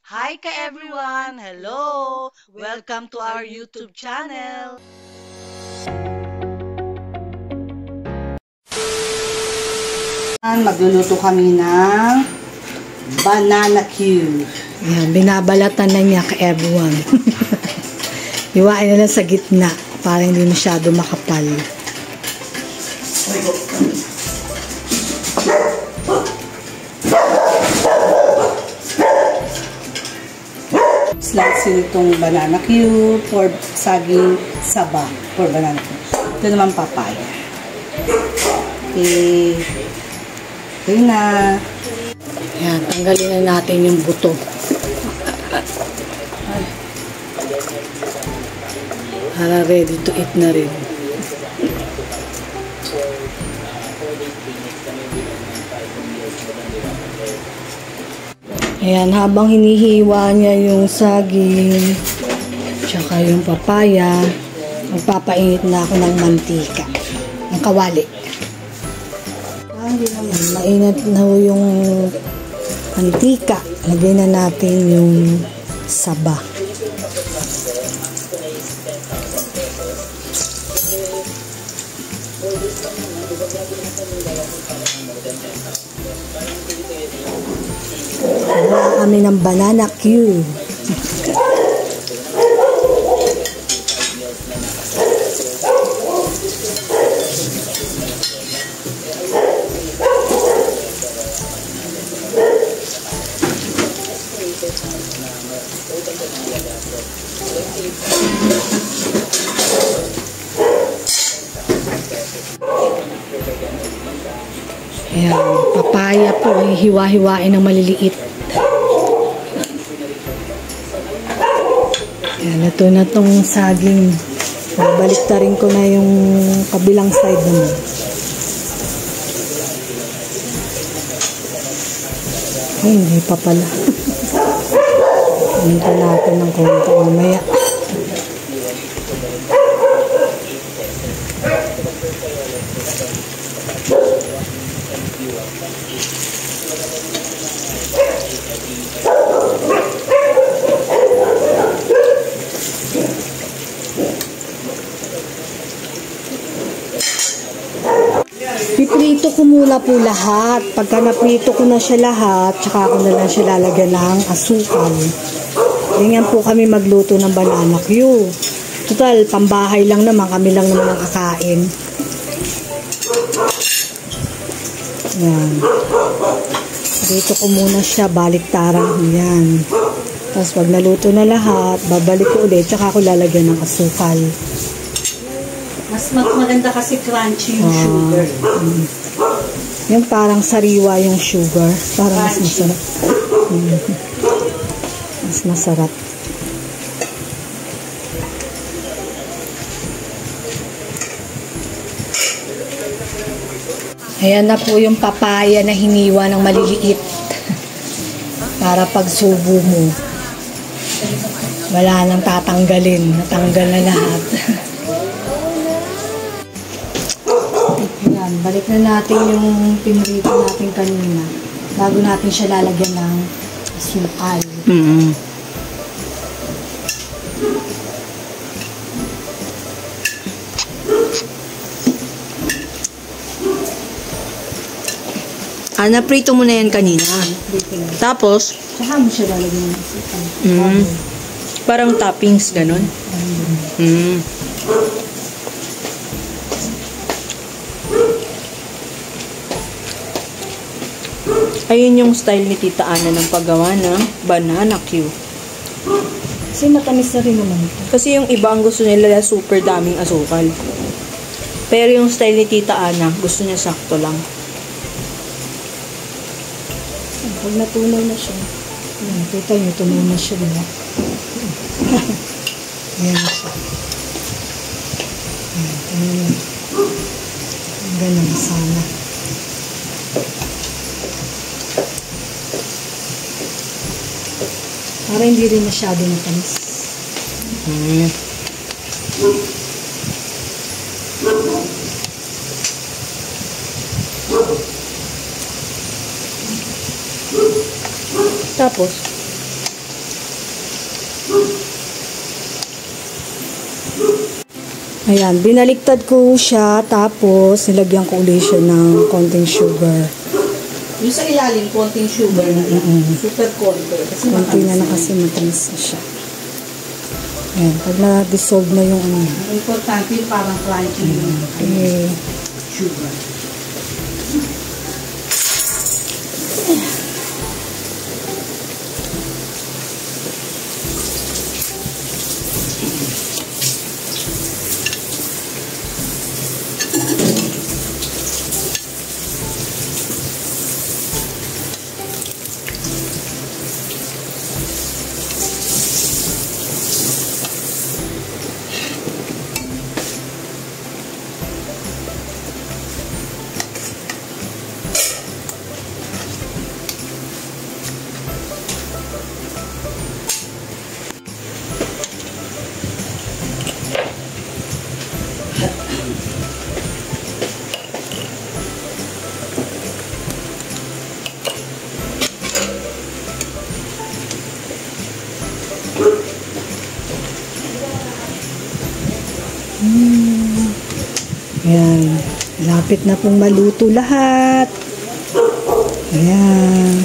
Hi ka everyone! Hello! Welcome to our YouTube channel! Magluluto kami ng banana cue. Yan, binabalatan na niya ka everyone. Iwain na lang sa gitna para hindi masyado makapal. Slice yun itong banana cue for saging saba for banana cue. Ito naman papaya. Okay. Okay na. Yan, tanggalin na natin yung buto. Para ready to eat na rin. Ayan, habang hinihiwa niya yung saging, tsaka yung papaya, magpapainit na ako ng mantika, ng kawali. Mainit na yung mantika. Lagay na natin yung saba. Wala kami ng banana cue. Ayan, papaya po, hiwa-hiwain ng maliliit. Ayan, ito na tong saging. Babalik na rin ko na yung kabilang side naman. Ay, hindi pa pala. Hinta natin ng konti mamaya. Piprito ko muna po lahat. Pagka naprito ko na siya lahat, tsaka ako na lang siya lalagyan ng asukal. Ganyan po kami magluto ng banana cue. Total, pambahay lang naman. Kami lang naman ang kakain. Yan. Dito ko muna siya, baliktaran. Yan. Tapos pag naluto na lahat, babalik ko ulit, tsaka ako lalagyan ng asukal. Mas maganda kasi crunchy yung sugar. Yung parang sariwa yung sugar. Parang mas masarap. Mas masarap. Ayan na po yung papaya na hiniwa ng maliliit. Para pag subo mo, wala nang tatanggalin. Natanggal na lahat. Ayan, balik na natin yung pinrito natin kanina. Bago natin siya lalagyan ng asukal. Naprito mo na yan kanina. Tapos, Saka mo siya lalagyan ng asukal. parang toppings, ganun. Ayun yung style ni Tita Ana ng paggawa ng banana cue. Kasi matamis na rin naman ito. Kasi yung iba ang gusto nila super daming asukal. Pero yung style ni Tita Ana, gusto niya sakto lang. Pag natunaw na siya. Ayan, kita nyo, tunaw na siya, diba? Ayan na siya. Ayan. Ganun sana. Para hindi rin masyado matamis. Tapos, Ayan, binaliktad ko siya, tapos nilagyan ko ulit siya ng konting sugar. Yung sa ilalim, konting sugar na lang. Super konti. Kasi Konti na kasi matamis na siya. Ayan, pag na-dissolve na yung ano. Ang importante yung parang crunchy yung sugar. Ayan, lapit na pong maluto lahat. Ayan.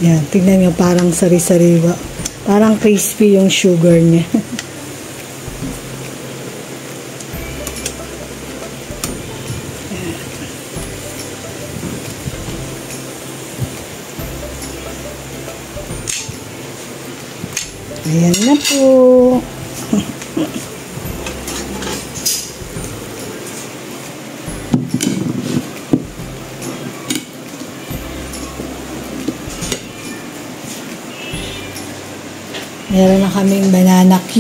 Ayan, tignan nyo, parang sari-sariwa. Parang crispy yung sugar niya. Ayan na po. Meron na kaming banana Q,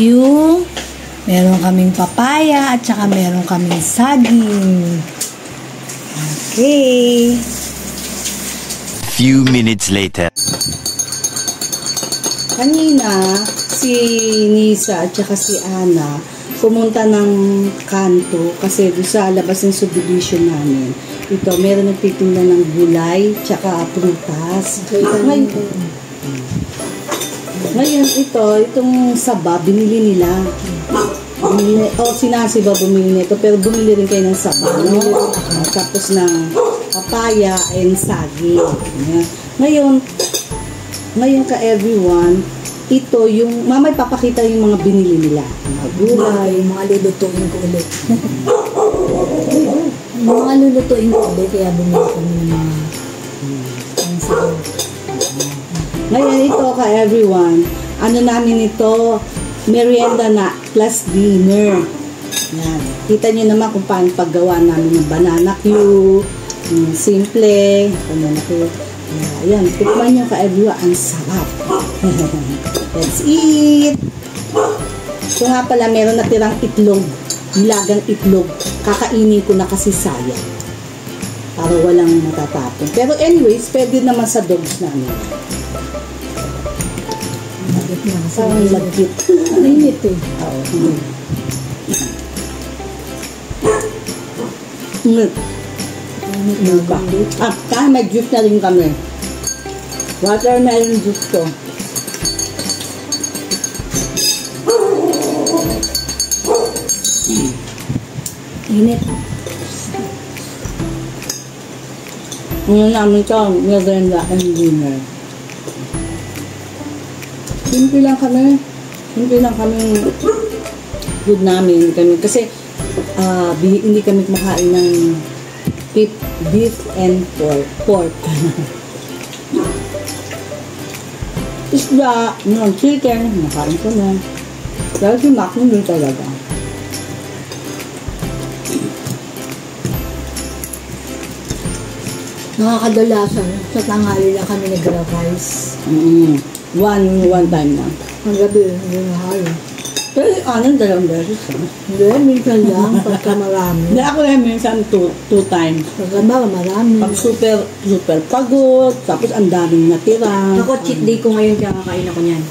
meron kaming papaya, at saka meron kaming saging. Okay. Few minutes later. Kanina, si Nisa at saka si Ana pumunta ng kanto kasi doon sa labas ng subdivision namin. Ito, meron nagtitinda ng gulay tsaka prutas. Ngayon, itong saba, binili nila. Sinasiba bumili nito, pero bumili rin kayo ng saba, no? Tapos ng papaya and saging. Ngayon ka everyone, ito yung, mamay papakita yung mga binili nila. Mga gulay, Mga lulutuin ko ulit. Mga lulutuin ko ulit, kaya bumili kami ng mga pansahog. Ngayon ito ka everyone, ano namin ito, merienda na plus dinner. Yan. Kita nyo naman kung paano paggawa namin ng banana Q, simple, banana Q. Ayan, tikman nyo ka everyone, ang sarap. Let's eat! So nga pala, meron natirang itlog, nilagang itlog, kakainin ko na kasi sayang. Para walang matatapon. Pero anyways, pwede naman sa dogs namin. Parang lagkit. Mainit eh. Oo. Kahit may juice na rin kami. Watermelon juice to. Init. Ngayon namin ito, merienda and dinner. Simple lang kami. Simple lang kami good namin kami. Kasi hindi kami kumakain ng beef and pork. Isda, chicken, makain ko na. Dahil si Mac nun talaga. Nakakadalasan. Sa tanghali lang kami nag-rice. One time na. Ang gabi, hindi na halo. Pero dalawang beses. Hindi, minsan lang, pagka marami. Hindi ako lang minsan two times. Pagka marami. Pag super pagod, tapos ang daming natira. Ako, cheat day ko ngayon, kaya kakain ako niyan.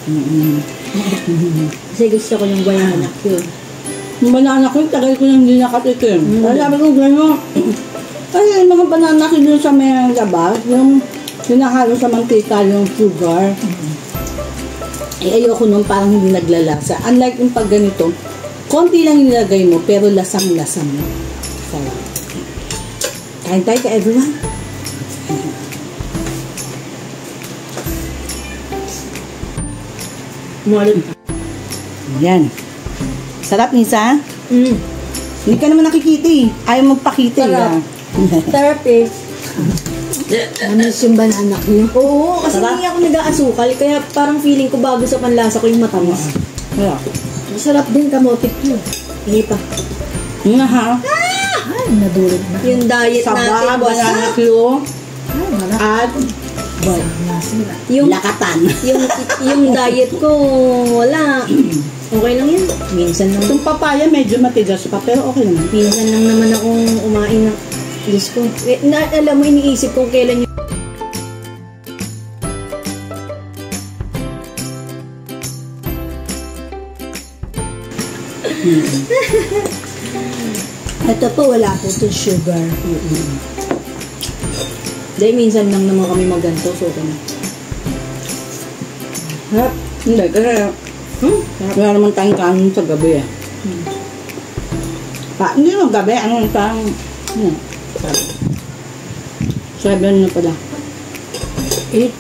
Kasi gusto ko yung banana Q. Yung banana ko, tagal ko nang hindi nakatikim. Kaya sabi ko, gano'n. Kasi yung mga banana ko dun sa may labas, yung sinahalo sa mantika, yung sugar. Eh, ayoko nung parang hindi naglalasa. Unlike yung pag ganito, konti lang nilagay mo, pero lasang-lasang mo. Sarap. Kain tayo ka, everyone. Yan. Sarap, Nisa? Hindi ka naman nakikita eh. Ayaw magpakita Sarap. eh. Sarap eh. Amis yung banana ko. Oo, kasi hindi ako nag-aasukal, kaya parang feeling ko bago sa panlasa ko yung matamis. Wala. Masarap din kamote ko. Hindi pa. Nga ha? Ay, nadulog na. Yung diet natin, Saba, banana basta. kilo, Ay, marami. at Yung, lakatan. yung diet ko, wala. Okay lang yun. Minsan lang. Itong papaya medyo matigas pa, pero okay naman. Minsan lang naman akong umain ng Diyos ko. Eh, alam mo, iniisip ko kailan yung Ito po, wala po itong sugar. dahil minsan lang naman kami maganto, so okay na. Harap. Hindi, kasi wala naman tayong kanin sa gabi eh. Hindi naman gabi, ano tayong 7 na pala. 8.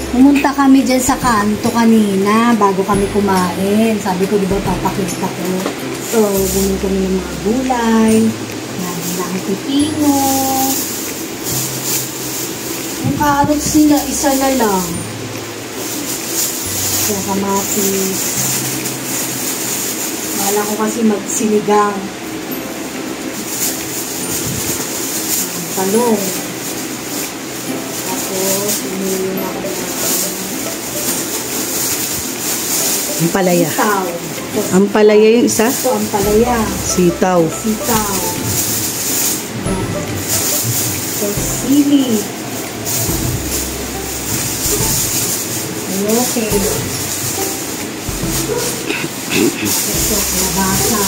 Pumunta kami dyan sa kanto kanina bago kami kumain. Sabi ko, di ba, papakita ko. So, bumili kami ng mga gulay, ng pipino. Yung carrots nila, isa na lang. Kaya kamatis. Wala ko kasi magsinigang. Talong. Tapos, bumili na ako ng Ampalaya. sitaw. Ampalaya yung isa? Ito, ang palaya. Sitaw. Sitaw. Ito, sili. Okay. Ito, kalabasa.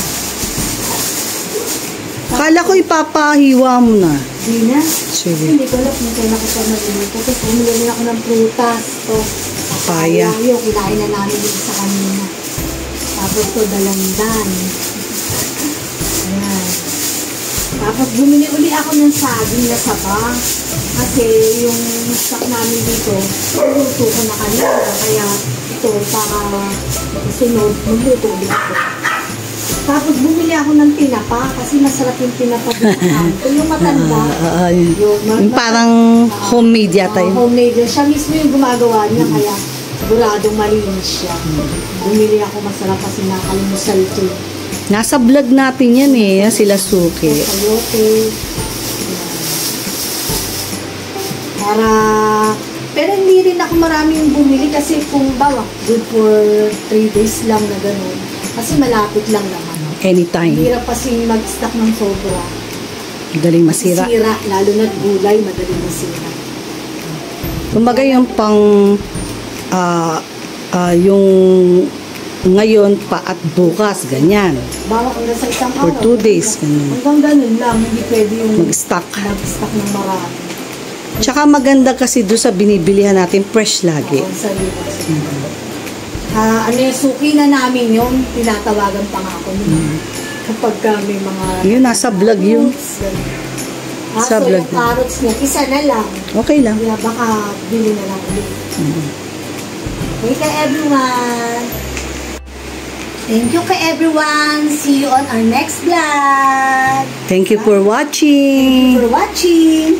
Kala ko ipapahiwa mo na. Di na. Sige. Hindi ko alam kung kailan ko pa nalimutan. Tapos bumili na ako ng prutas. Ito. Papaya. Yung kinain na namin dito sa kanina. Tapos ito, dalandan. Ayan. Tapos bumili uli ako ng saging na saba. Kasi yung stock namin dito, luto ko na kanina. Kaya ito, para sunod, magluto ulit ako. Tapos bumili ako ng tinapa kasi masarap yung tinapa dito. Yung matanda. Yung parang homemade yata yun. Homemade. Siya mismo yung gumagawa niya, kaya siguradong malinis siya. Bumili ako, masarap kasi nakalimusal ito. Nasa vlog natin yan eh, sila Suki. Sayote. Para, pero hindi rin ako maraming bumili kasi kung bawa, good for 3 days lang na gano'n. Kasi malapit lang naman. Anytime. Hirap kasi mag-stock ng sobra. Madaling masira. Sira, lalo na gulay, madaling masira. Kumbaga yung pang yung ngayon pa at bukas, ganyan. Bawa hanggang sa isang For 2 days, ganyan. Hanggang ganun lang, hindi pwede yung Mag-stock. mag-stock ng marami. Tsaka maganda kasi doon sa binibilihan natin, fresh lagi. Oo, sa liwas. Ano yung suki na namin yun, tinatawagan pa nga ako nun. Kapag may mga... Yun, nasa vlog yun. Sa So vlog yung carrots niya, isa na lang. Okay lang. Kaya baka bili na lang ulit. Okay ka everyone! Thank you ka everyone! See you on our next vlog! Thank you for watching. For watching!